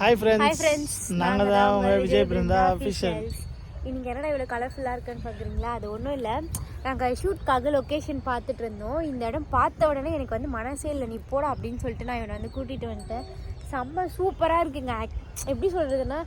Hi friends, நாங்கள் தான் உங்கள் விஜய் பிருந்தா அஃபிஷியல். இன்னைக்கு என்னடா இவ்வளோ கலர்ஃபுல்லாக இருக்குன்னு பார்க்குறீங்களா? அது ஒன்றும் இல்லை, நாங்கள் ஷூட்காக லொக்கேஷன் பார்த்துட்டு இருந்தோம். இந்த இடம் பார்த்த உடனே எனக்கு வந்து மனசே இல்லை, நீ போடா அப்படின்னு சொல்லிட்டு நான் இவனை வந்து கூட்டிகிட்டு வந்துட்டேன். செம்ம சூப்பராக இருக்குங்க. எப்படி சொல்கிறதுன்னா,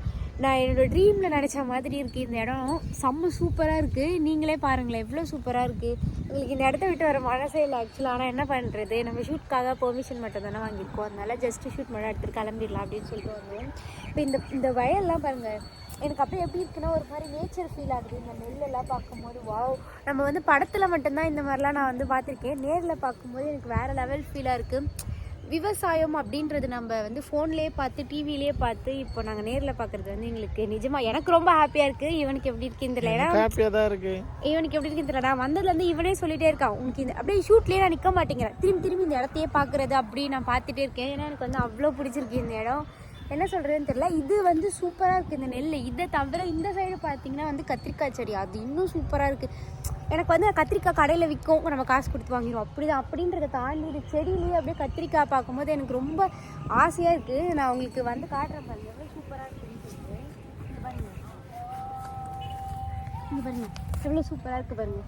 நான் என்னோடய ட்ரீமில் நினச்ச மாதிரி இருக்குது இந்த இடம். செம்ம சூப்பராக இருக்குது. நீங்களே பாருங்களேன் எவ்வளோ சூப்பராக இருக்குது. எங்களுக்கு இந்த இடத்த விட்டு வர மனசே இல்லை ஆக்சுவலாக. ஆனால் என்ன பண்ணுறது, நம்ம ஷூட்காக பெர்மிஷன் மட்டும் தானே வாங்கியிருக்கோம். அதனால ஜஸ்ட்டு ஷூட் மட்டும் எடுத்துகிட்டு கிளம்பிடலாம் அப்படின்னு சொல்லிட்டு வந்தோம். இப்போ இந்த வயல்லாம் பாருங்கள், எனக்கு அப்படியே எப்படி இருக்குன்னா ஒரு மாதிரி நேச்சர் ஃபீல் ஆகுது. இந்த நெல்லெல்லாம் பார்க்கும்போது வாவ். நம்ம வந்து படத்தில் மட்டும்தான் இந்த மாதிரிலாம் நான் வந்து பார்த்துருக்கேன். நேரில் பார்க்கும்போது எனக்கு வேறு லெவல் ஃபீலாக இருக்குது. விவசாயம் அப்படின்றது நம்ம வந்து ஃபோன்லேயே பார்த்து டிவிலேயே பார்த்து இப்போ நாங்கள் நேரில் பார்க்குறது வந்து எங்களுக்கு நிஜமாக எனக்கு ரொம்ப ஹாப்பியாக இருக்குது. இவனுக்கு எப்படி இருக்குது இந்த இடம்? ஹாப்பியாக தான் இருக்குது. இவனுக்கு எப்படி இருக்குது இந்த இடம்? வந்ததுலேருந்து இவனே சொல்லிகிட்டே இருக்கான், உனக்கு இந்த அப்படியே ஷூட்லேயே நான் நிற்க மாட்டேங்கிறேன், திரும்பி இந்த இடத்தையே பார்க்குறது அப்படி நான் பார்த்துட்டே இருக்கேன். ஏன்னா எனக்கு வந்து அவ்வளோ பிடிச்சிருக்கு இந்த இடம். என்ன சொல்கிறதுன்னு தெரியல. இது வந்து சூப்பராக இருக்குது இந்த நெல். இதை தவிர இந்த சைடு பார்த்தீங்கன்னா வந்து கத்திரிக்காய் செடி, அது இன்னும் சூப்பராக இருக்குது. எனக்கு வந்து கத்திரிக்காய் கடையில் விற்கும், நம்ம காசு கொடுத்து வாங்கிடுவோம் அப்படிதான். அப்படின்றத தாண்டி இது செடியிலேயே அப்படியே கத்திரிக்காய் பார்க்கும்போது எனக்கு ரொம்ப ஆசையாக இருக்குது. நான் உங்களுக்கு வந்து காட்டுறேன் பாருங்க எவ்வளோ சூப்பராக இருக்குதுன்னு சொல்லிட்டு. இது பாருங்க எவ்வளோ சூப்பராக இருக்குது பாருங்க,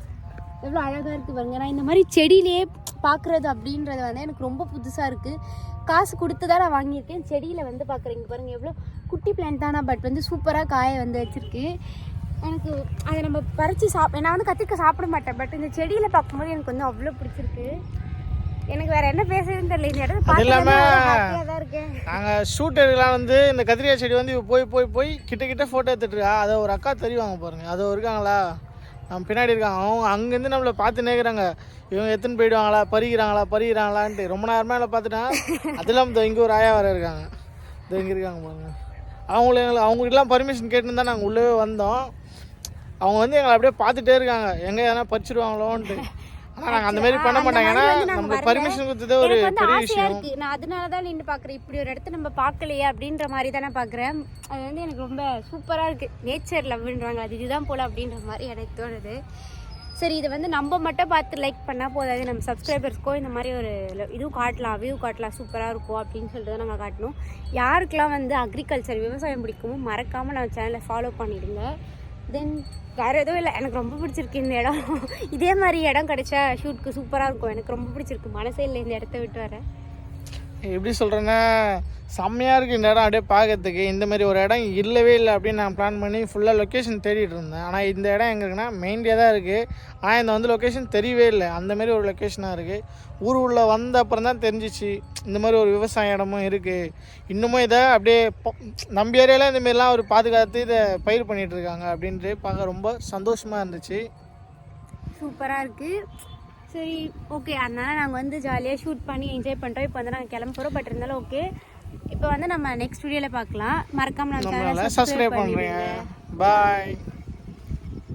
எவ்வளோ அழகாக இருக்குது பாருங்க. நான் இந்த மாதிரி செடியிலேயே பார்க்குறது அப்படின்றது வந்து எனக்கு ரொம்ப புதுசாக இருக்குது. காசு கொடுத்து தான் நான் வாங்கியிருக்கேன். செடியில் வந்து பார்க்குறீங்க பாருங்கள் எவ்வளோ குட்டி பிளான்ட் தானே, பட் வந்து சூப்பராக காய வந்து வச்சுருக்கு. எனக்கு அதை நம்ம பறித்து நான் வந்து கத்திரிக்காய் சாப்பிட மாட்டேன், பட் இந்த செடியில் பார்க்கும்போது எனக்கு வந்து அவ்வளோ பிடிச்சிருக்கு. எனக்கு வேறு என்ன பேசுறதுன்னு தெரியல. இந்த இடத்துல பார்த்து தான் இருக்கேன். நாங்கள் ஷூட் எடுக்கலாம் வந்து இந்த கத்திரிக்காய் செடி வந்து போய் கிட்ட ஃபோட்டோ எடுத்துட்டு இருக்கா. அதை ஒரு அக்கா தெரிவாங்க பாருங்கள், அதை இருக்காங்களா நம்ம பின்னாடி இருக்காங்க. அவங்க அங்கேருந்து நம்மளை பார்த்து நேர்கிறாங்க, இவங்க எத்தனை போயிடுவாங்களா பறிகிறாங்களான்ட்டு ரொம்ப நேரமாக எல்லாம் பார்த்துட்டாங்க. அதெல்லாம் இங்கே ஒரு ஆயா வர இருக்காங்க, இங்கே இருக்காங்க பாருங்க. அவங்களுக்கெல்லாம் பர்மிஷன் கேட்டுன்னு தான் நாங்கள் உள்ளே வந்தோம். அவங்க வந்து எங்களை அப்படியே பார்த்துட்டே இருக்காங்க, எங்கே எதனா பறிச்சிடுவாங்களோன்ட்டு. ஆனால் நாங்கள் அந்த மாதிரி பண்ண மாட்டாங்க, ஏன்னா நம்ம பர்மிஷன் கொடுத்ததே ஒரு பெரிய விஷயம். நான் அதனால தான் நின்று பார்க்குறேன், இப்படி ஒரு இடத்த நம்ம பார்க்கலையே அப்படின்ற மாதிரி தான் நான் பார்க்குறேன். அது வந்து எனக்கு ரொம்ப சூப்பராக இருக்குது. நேச்சர் லவ்ன்றாங்க, அது இதுதான் போல் அப்படின்ற மாதிரி எனக்கு தோணுது. சரி, இதை வந்து நம்ம மட்டும் பார்த்து லைக் பண்ணால் போதாது, நம்ம சப்ஸ்கிரைபர்ஸ்க்கோ இந்த மாதிரி ஒரு இதுவும் காட்டலாம், வியூ காட்டலாம், சூப்பராக இருக்கும் அப்படின்னு சொல்லிட்டு தான் நாங்கள் காட்டணும். யாருக்கெல்லாம் வந்து அக்ரிகல்ச்சர் விவசாயம் பிடிக்குமோ மறக்காமல் நம்ம சேனலை ஃபாலோ பண்ணிவிடுங்க. தென் வேறு எதுவும் இல்லை, எனக்கு ரொம்ப பிடிச்சிருக்கு இந்த இடம். இதே மாதிரி இடம் கிடைச்சா ஷூட்க்கு சூப்பராக இருக்கும். எனக்கு ரொம்ப பிடிச்சிருக்கு, மனசே இல்லை இந்த இடத்த விட்டு வர. எப்படி சொல்கிறேன்னா செம்மையாக இருக்குது இந்த இடம் அப்படியே பார்க்கறதுக்கு. இந்த மாதிரி ஒரு இடம் இல்லவே இல்லை அப்படின்னு நான் பிளான் பண்ணி ஃபுல்லாக லொக்கேஷன் தேடிட்டு இருந்தேன். ஆனால் இந்த இடம் எங்கே இருக்குன்னா மெயின்லேயே தான் இருக்குது. ஆனால் இந்த வந்து லொக்கேஷன் தெரியவே இல்லை, அந்தமாரி ஒரு லொக்கேஷனாக இருக்குது. ஊர் உள்ள வந்த அப்புறம் தான் தெரிஞ்சிச்சு இந்த மாதிரி ஒரு விவசாய இடமும் இருக்குது. இன்னமும் இதை அப்படியே நம்ம ஏரியாவில் இந்தமாரிலாம் ஒரு பாதுகாத்து இதை பயிர் பண்ணிகிட்ருக்காங்க அப்படின்ட்டு பார்க்க ரொம்ப சந்தோஷமாக இருந்துச்சு. சூப்பராக இருக்குது. சரி, ஓகே. அதனால நாங்கள் வந்து ஜாலியாக ஷூட் பண்ணி என்ஜாய் பண்ணுறோம். இப்போ வந்து நாங்கள் கிளம்ப போகிறோம், பட் இருந்தாலும் ஓகே. இப்போ வந்து நம்ம நெக்ஸ்ட் வீடியோவில் பார்க்கலாம். மறக்காமல் நம்ம சேனலை சப்ஸ்கிரைப் பண்ணுறேன். பாய்.